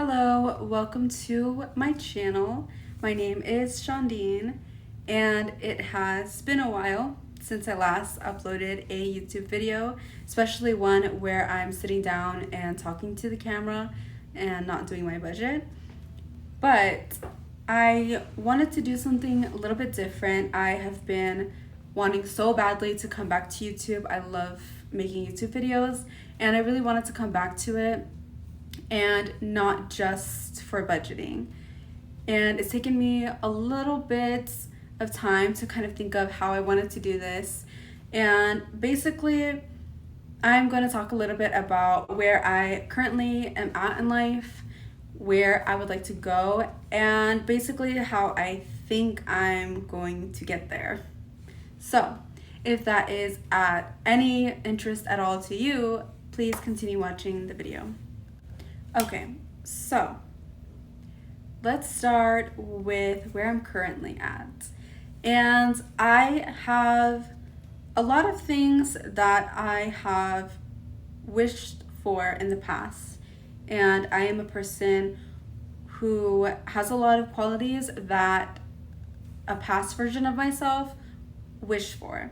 Hello, welcome to my channel. My name is Shondine, and it has been a while since I last uploaded a YouTube video, especially one where I'm sitting down and talking to the camera and not doing my budget. But I wanted to do something a little bit different. I have been wanting so badly to come back to YouTube. I love making YouTube videos, and I really wanted to come back to it, and not just for budgeting. And it's taken me a little bit of time to kind of think of how I wanted to do this. And basically, I'm going to talk a little bit about where I currently am at in life, where I would like to go, and basically how I think I'm going to get there. So, if that is at any interest at all to you, please continue watching the video. Okay, so let's start with where I'm currently at. And I have a lot of things that I have wished for in the past. And I am a person who has a lot of qualities that a past version of myself wished for.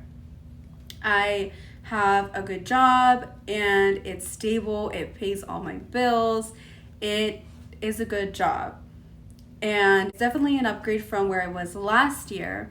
I have a good job and it's stable, it pays all my bills, it is a good job. And it's definitely an upgrade from where I was last year.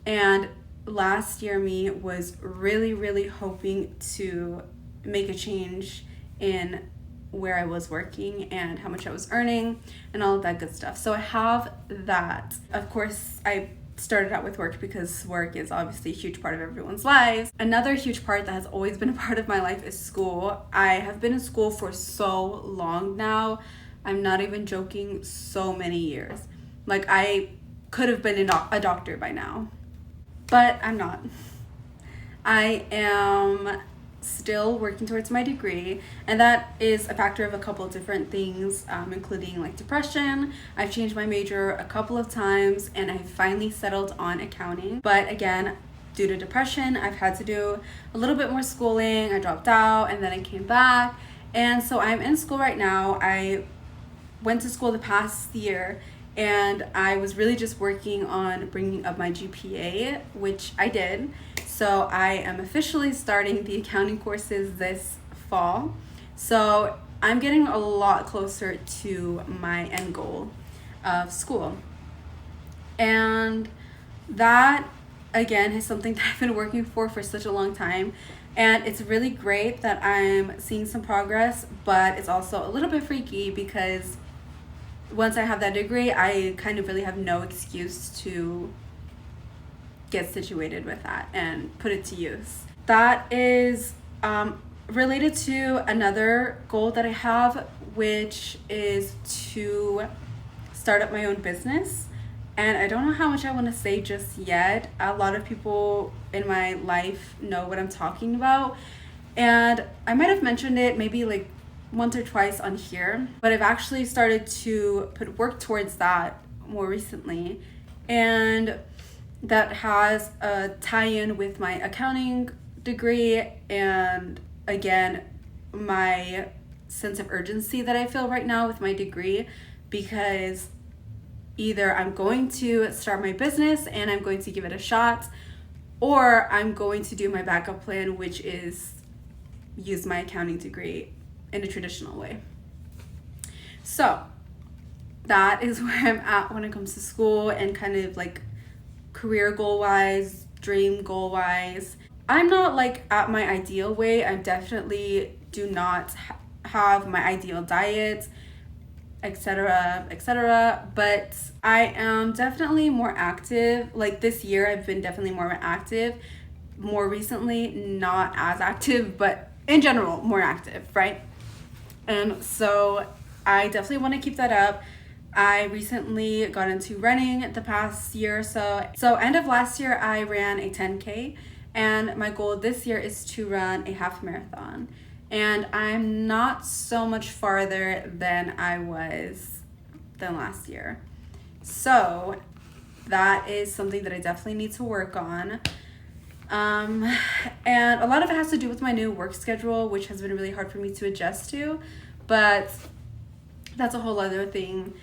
And last year me was really hoping to make a change in where I was working and how much I was earning and all of that good stuff. So I have that. Of course, I started out with work because work is obviously a huge part of everyone's lives. Another huge part that has always been a part of my life is school. I have been in school for so long now. I'm not even joking, so many years. Like, I could have been a doctor by now, but I'm not. I am still working towards my degree, and that is a factor of a couple of different things, including like depression. I've changed my major a couple of times and I finally settled on accounting, but again, due to depression, I've had to do a little bit more schooling. I dropped out and then I came back, and so I'm in school right now. I went to school the past year and I was really just working on bringing up my GPA, which I did. So I am officially starting the accounting courses this fall. So I'm getting a lot closer to my end goal of school. And that, again, is something that I've been working for such a long time. And it's really great that I'm seeing some progress, but it's also a little bit freaky because once I have that degree, I kind of really have no excuse to get situated with that and put it to use. That is related to another goal that I have, which is to start up my own business. And I don't know how much I want to say just yet. A lot of people in my life know what I'm talking about, and I might have mentioned it maybe like once or twice on here, but I've actually started to put work towards that more recently, and that has a tie-in with my accounting degree and, again, my sense of urgency that I feel right now with my degree, because either I'm going to start my business and I'm going to give it a shot, or I'm going to do my backup plan, which is use my accounting degree in a traditional way. So that is where I'm at when it comes to school and kind of like career goal wise, dream goal wise. I'm not like at my ideal weight. I definitely do not have my ideal diet, etc., but I am definitely more active. Like this year I've been definitely more active. More recently, not as active, but in general more active, right? And so I definitely want to keep that up. I recently got into running the past year or so. So end of last year, I ran a 10K, and my goal this year is to run a half marathon. And I'm not so much farther than I was than last year. So that is something that I definitely need to work on. And a lot of it has to do with my new work schedule, which has been really hard for me to adjust to. But that's a whole other thing.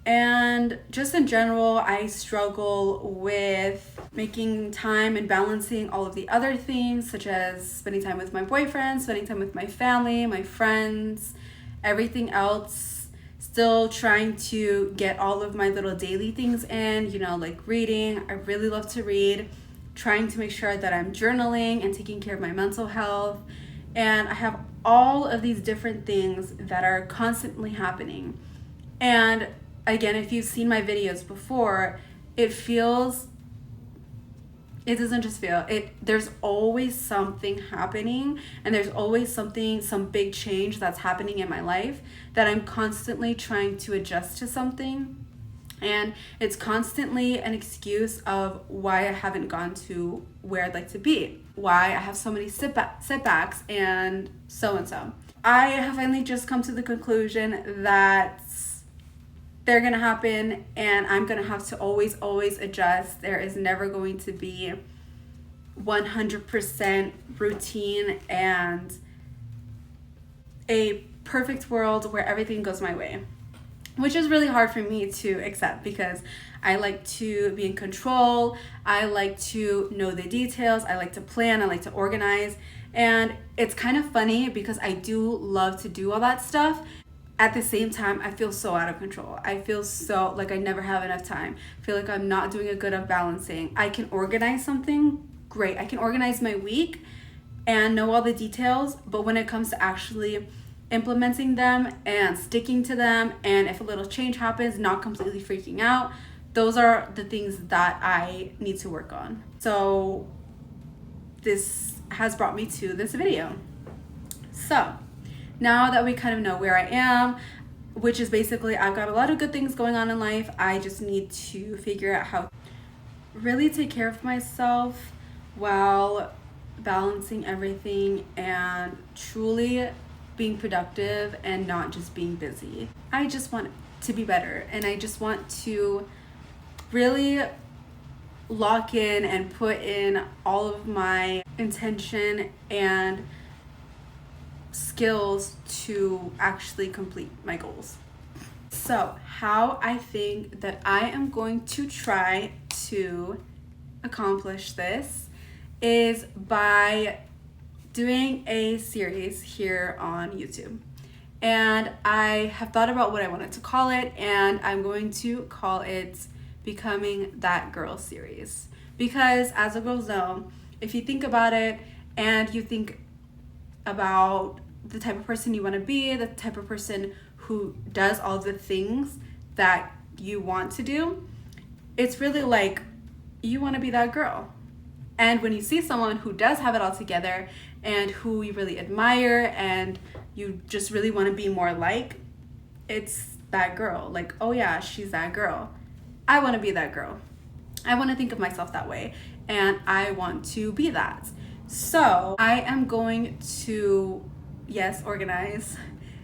And just in general, I struggle with making time and balancing all of the other things, such as spending time with my boyfriend, spending time with my family, my friends, everything else. Still trying to get all of my little daily things in, like reading. I really love to read. Trying to make sure that I'm journaling and taking care of my mental health. And I have all of these different things that are constantly happening. And again, if you've seen my videos before, it doesn't just feel it. There's always something happening, and there's always some big change that's happening in my life that I'm constantly trying to adjust to something. And it's constantly an excuse of why I haven't gone to where I'd like to be, why I have so many setbacks, and so. I have finally just come to the conclusion that they're going to happen, and I'm going to have to always adjust. There is never going to be 100% routine and a perfect world where everything goes my way, which is really hard for me to accept because I like to be in control. I like to know the details. I like to plan. I like to organize. And it's kind of funny because I do love to do all that stuff. At the same time, I feel so out of control. I feel so like I never have enough time. I feel like I'm not doing a good of balancing. I can organize something, great. I can organize my week and know all the details, but when it comes to actually implementing them and sticking to them, and if a little change happens, not completely freaking out, those are the things that I need to work on. So this has brought me to this video. So now that we kind of know where I am, which is basically I've got a lot of good things going on in life, I just need to figure out how to really take care of myself while balancing everything and truly being productive and not just being busy. I just want to be better, and I just want to really lock in and put in all of my intention and skills to actually complete my goals. So how I think that I am going to try to accomplish this is by doing a series here on YouTube. And I have thought about what I wanted to call it, and I'm going to call it Becoming That Girl series. Because as a girl's know, if you think about it and you think about the type of person you want to be, the type of person who does all the things that you want to do, it's really like you want to be that girl. And when you see someone who does have it all together and who you really admire and you just really want to be more like, it's that girl. Like, oh yeah, she's that girl. I want to be that girl. I want to think of myself that way, and I want to be that. So I am going to, yes, organize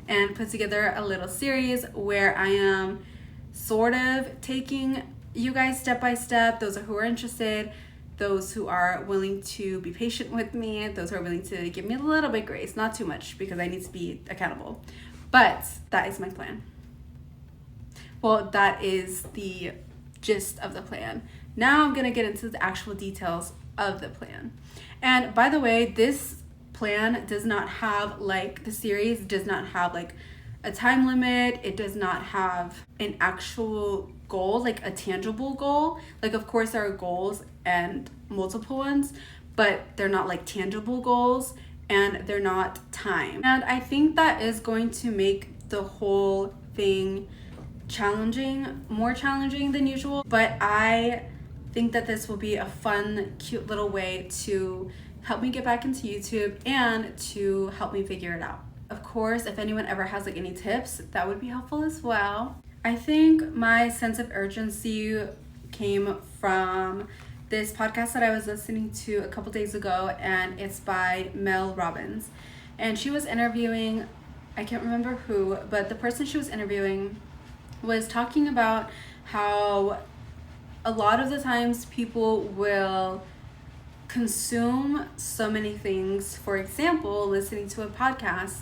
and put together a little series where I am sort of taking you guys step by step, those who are interested, those who are willing to be patient with me, those who are willing to give me a little bit grace, not too much because I need to be accountable. But that is my plan. Well, that is the gist of the plan. Now I'm gonna get into the actual details of the plan. And by the way, this plan does not have, like, the series does not have like a time limit. It does not have an actual goal, like a tangible goal. Like, of course there are goals and multiple ones, but they're not like tangible goals, and they're not time. And I think that is going to make the whole thing more challenging than usual. But I think that this will be a fun, cute little way to help me get back into YouTube and to help me figure it out. Of course, if anyone ever has like any tips, that would be helpful as well. I think my sense of urgency came from this podcast that I was listening to a couple days ago, and it's by Mel Robbins. And she was interviewing, I can't remember who, but the person she was interviewing was talking about how a lot of the times people will consume so many things. For example, listening to a podcast.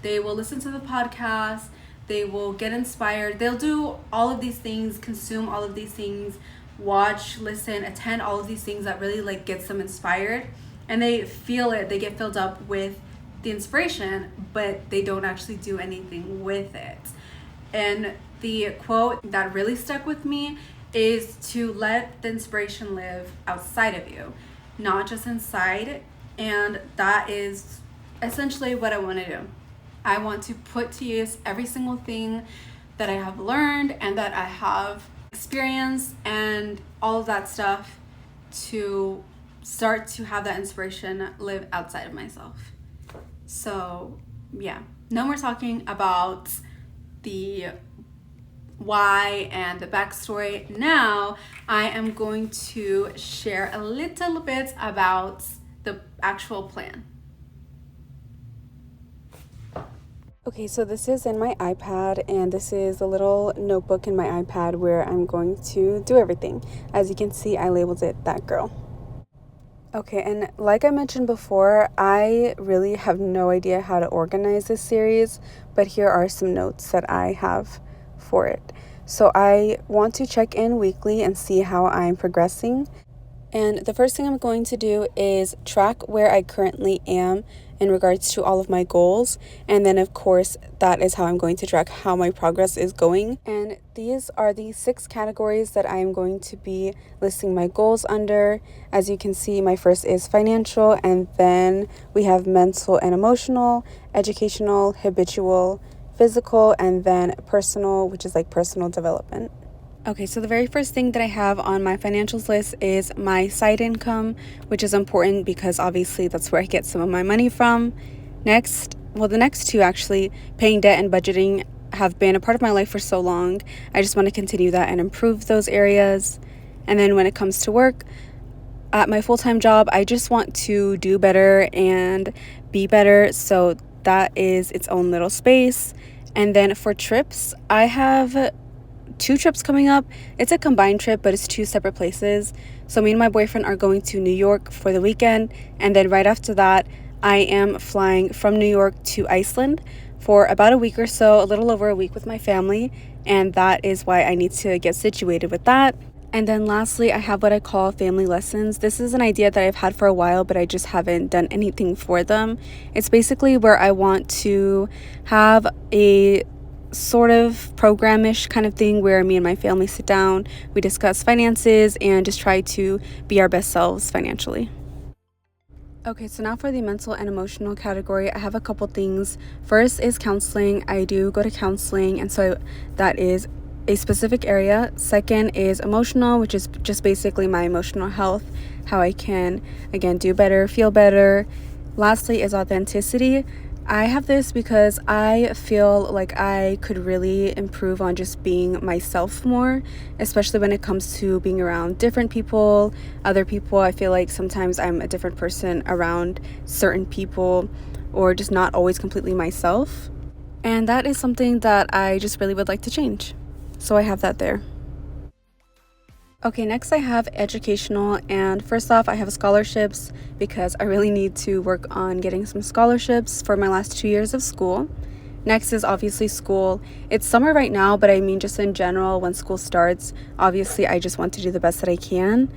They will listen to the podcast, they will get inspired. They'll do all of these things, consume all of these things, watch, listen, attend all of these things that really like gets them inspired, and they feel it, they get filled up with the inspiration, but they don't actually do anything with it. And the quote that really stuck with me is to let the inspiration live outside of you, not just inside. And that is essentially what I want to do. I want to put to use every single thing that I have learned and that I have experienced and all of that stuff to start to have that inspiration live outside of myself. So yeah, no more talking about the why and the backstory. Now I am going to share a little bit about the actual plan. Okay, so this is in my iPad, and this is a little notebook in my iPad where I'm going to do everything. As you can see, I labeled it That Girl. Okay, and like I mentioned before, I really have no idea how to organize this series, but here are some notes that I have for it. So I want to check in weekly and see how I'm progressing. And the first thing I'm going to do is track where I currently am in regards to all of my goals. And then, of course, that is how I'm going to track how my progress is going. And these are the 6 categories that I am going to be listing my goals under. As you can see, my first is financial, and then we have mental and emotional, educational, habitual, physical, and then personal, which is like personal development. Okay, so the very first thing that I have on my financials list is my side income, which is important because obviously that's where I get some of my money from. Next, well, the next 2 actually, paying debt and budgeting, have been a part of my life for so long. I just want to continue that and improve those areas. And then when it comes to work, at my full-time job, I just want to do better and be better. So that is its own little space. And then for trips, I have 2 trips coming up. It's a combined trip, but it's 2 separate places. So me and my boyfriend are going to New York for the weekend, and then right after that I am flying from New York to Iceland for about a week or so, a little over a week with my family, and that is why I need to get situated with that. And then lastly, I have what I call family lessons. This is an idea that I've had for a while, but I just haven't done anything for them. It's basically where I want to have a sort of program-ish kind of thing where me and my family sit down, we discuss finances, and just try to be our best selves financially. Okay, so now for the mental and emotional category, I have a couple things. First is counseling. I do go to counseling, and so that is a specific area. Second is emotional, which is just basically my emotional health, how I can, again, do better, feel better. Lastly is authenticity. I have this because I feel like I could really improve on just being myself more, especially when it comes to being around different people, other people. I feel like sometimes I'm a different person around certain people, or just not always completely myself. And that is something that I just really would like to change. So I have that there. Okay, next I have educational, and first off I have scholarships because I really need to work on getting some scholarships for my last 2 years of school. Next is obviously school. It's summer right now, but I mean just in general when school starts, obviously I just want to do the best that I can.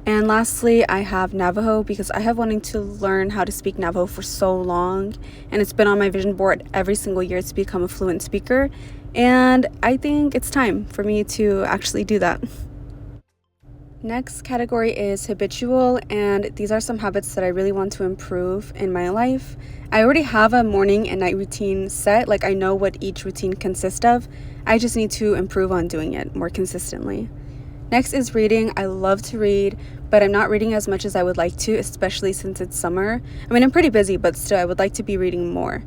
And lastly, I have Navajo because I have wanting to learn how to speak Navajo for so long, and it's been on my vision board every single year to become a fluent speaker, and I think it's time for me to actually do that. Next category is habitual, and these are some habits that I really want to improve in my life. I already have a morning and night routine set, like I know what each routine consists of. I just need to improve on doing it more consistently. Next is reading. I love to read, but I'm not reading as much as I would like to, especially since it's summer. I mean, I'm pretty busy, but still I would like to be reading more.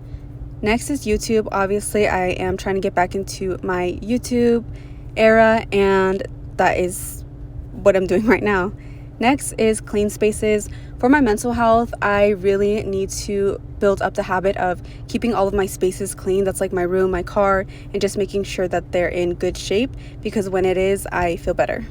Next is YouTube. Obviously, I am trying to get back into my YouTube era, and that is what I'm doing right now. Next is clean spaces. For my mental health, I really need to build up the habit of keeping all of my spaces clean. That's like my room, my car, and just making sure that they're in good shape, because when it is, I feel better.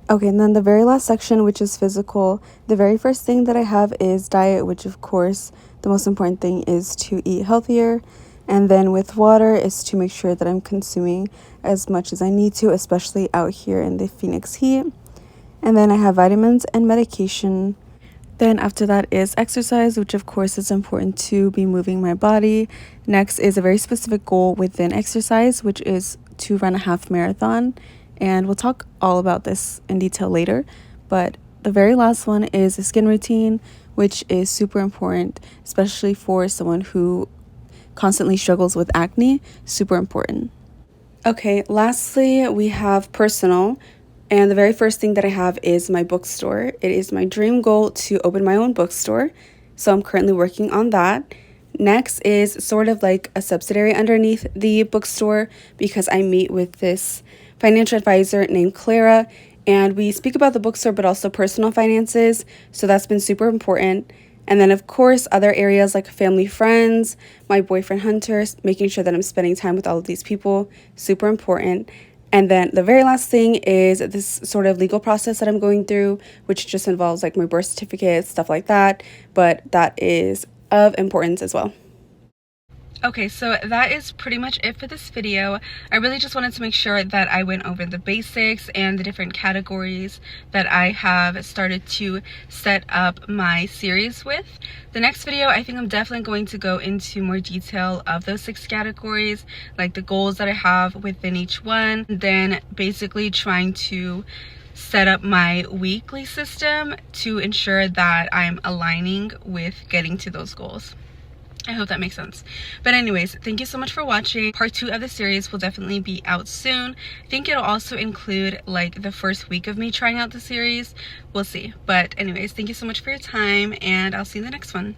Okay, and then the very last section, which is physical, the very first thing that I have is diet, which of course the most important thing is to eat healthier. And then with water is to make sure that I'm consuming as much as I need to, especially out here in the Phoenix heat. And then I have vitamins and medication. Then after that is exercise, which of course is important to be moving my body. Next is a very specific goal within exercise, which is to run a half marathon. And we'll talk all about this in detail later. But the very last one is a skin routine, which is super important, especially for someone who constantly struggles with acne. Super important. Okay, lastly, we have personal. And the very first thing that I have is my bookstore. It is my dream goal to open my own bookstore. So I'm currently working on that. Next is sort of like a subsidiary underneath the bookstore because I meet with this financial advisor named Clara, and we speak about the bookstore but also personal finances. So that's been super important. And then, of course, other areas like family, friends, my boyfriend Hunter, making sure that I'm spending time with all of these people, super important. And then the very last thing is this sort of legal process that I'm going through, which just involves like my birth certificate, stuff like that. But that is of importance as well. Okay, so that is pretty much it for this video. I really just wanted to make sure that I went over the basics and the different categories that I have started to set up my series with. The next video, I think I'm definitely going to go into more detail of those 6 categories, like the goals that I have within each one, then basically trying to set up my weekly system to ensure that I'm aligning with getting to those goals. I hope that makes sense. But anyways, thank you so much for watching. Part 2 of the series will definitely be out soon. I think it'll also include like the first week of me trying out the series. We'll see. But anyways, thank you so much for your time, and I'll see you in the next one.